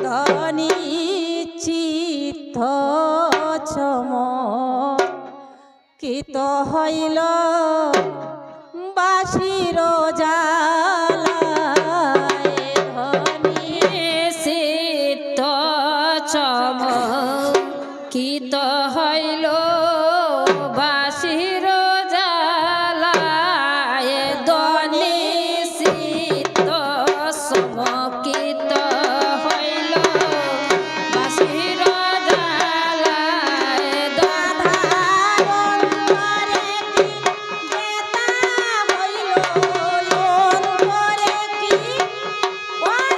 ধনী চিত্ত চমকিত হইল বাঁশির জ্বালায় ধনী চিত্ত চমকিত হইল বাঁশির জ্বালায় ধনী চিত্ত চমকিত হইল বাঁশির জ্বালায় দাধার অন্তরে কি বেতা হইল অন্তরে কি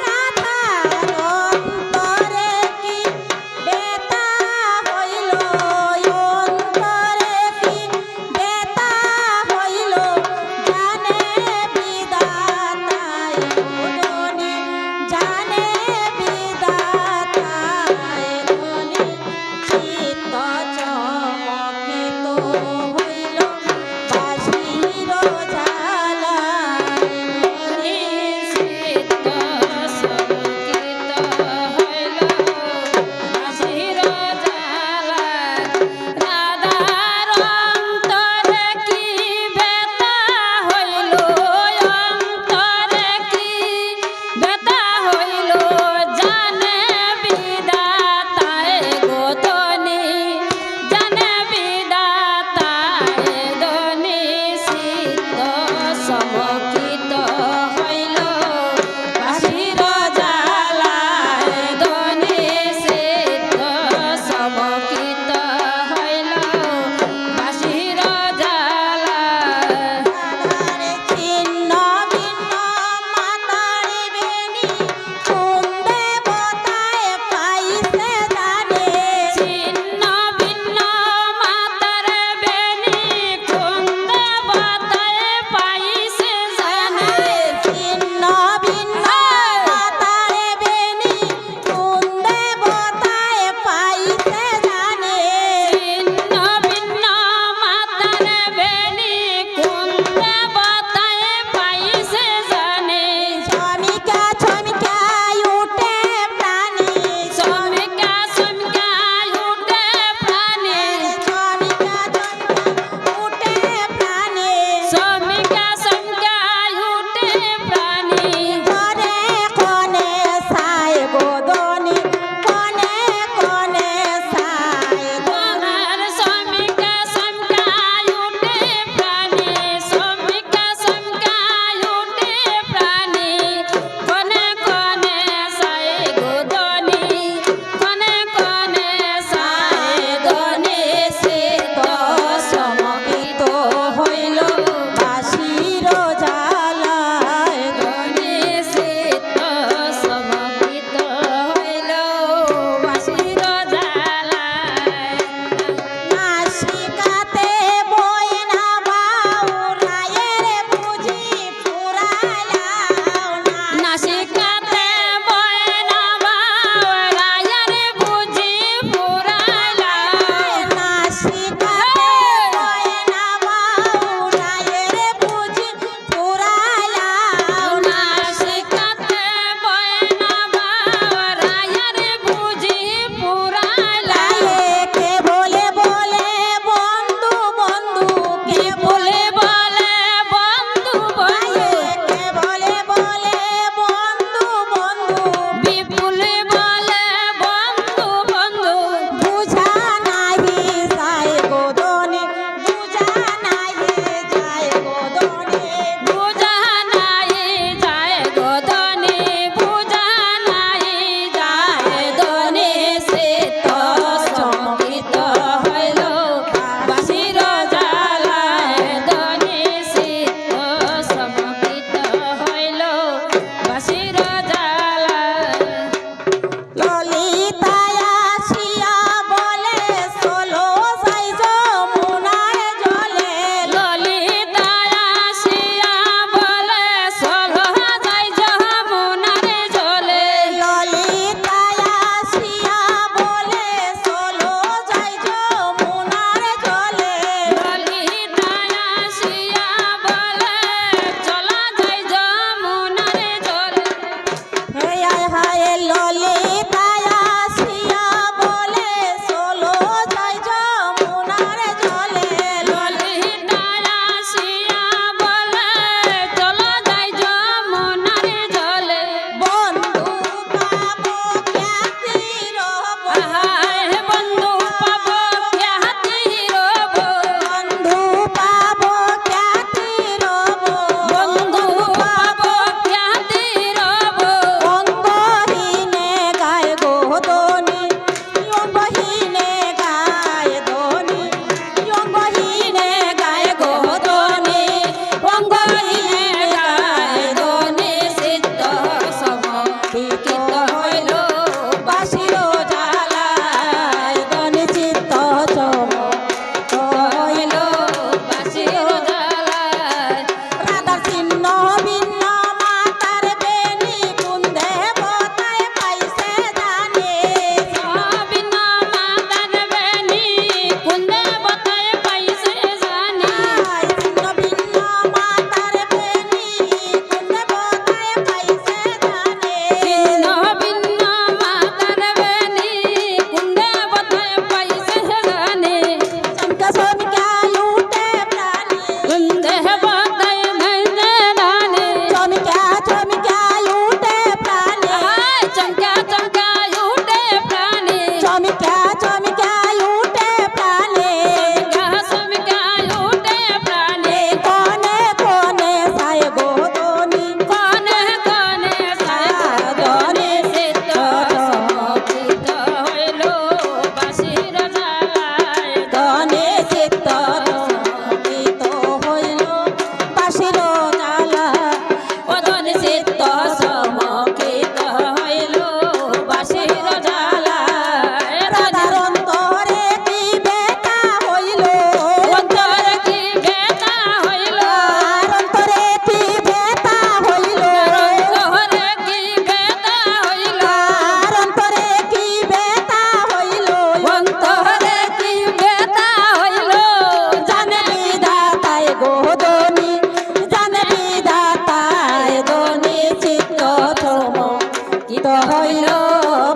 রাধার অন্তরে কি বেতা হইল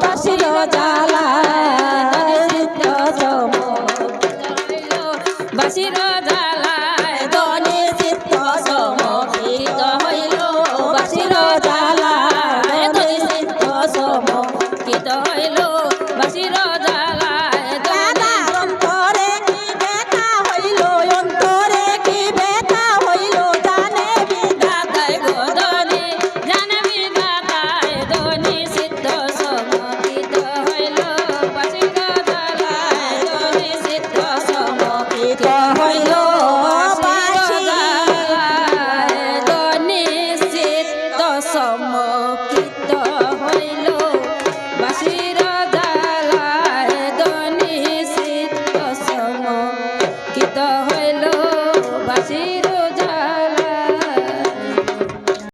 বাসির জ্বালায় নিত্য সমকিত হইল বাসির জ্বালায় ধনী চিত্ত সমকিত হইল বাসির জ্বালায় ধনী চিত্ত সমকিত হইল বাসির জ্বালায় দাদার অন্তরে কি ব্যথা হইল অন্তরে কি ব্যথা হইল জানে বিধাতায় গো ধনী জানে বিধাতায় ধনী চিত্ত সমকিত হইল বাসির জ্বালায় ধনী চিত্ত সমকিত হইল বাসির জ্বালায় ধনী চিত্ত সমকিত হইল বাসির জ্বালায় ধনী চিত্ত সমকিত হইল বাসির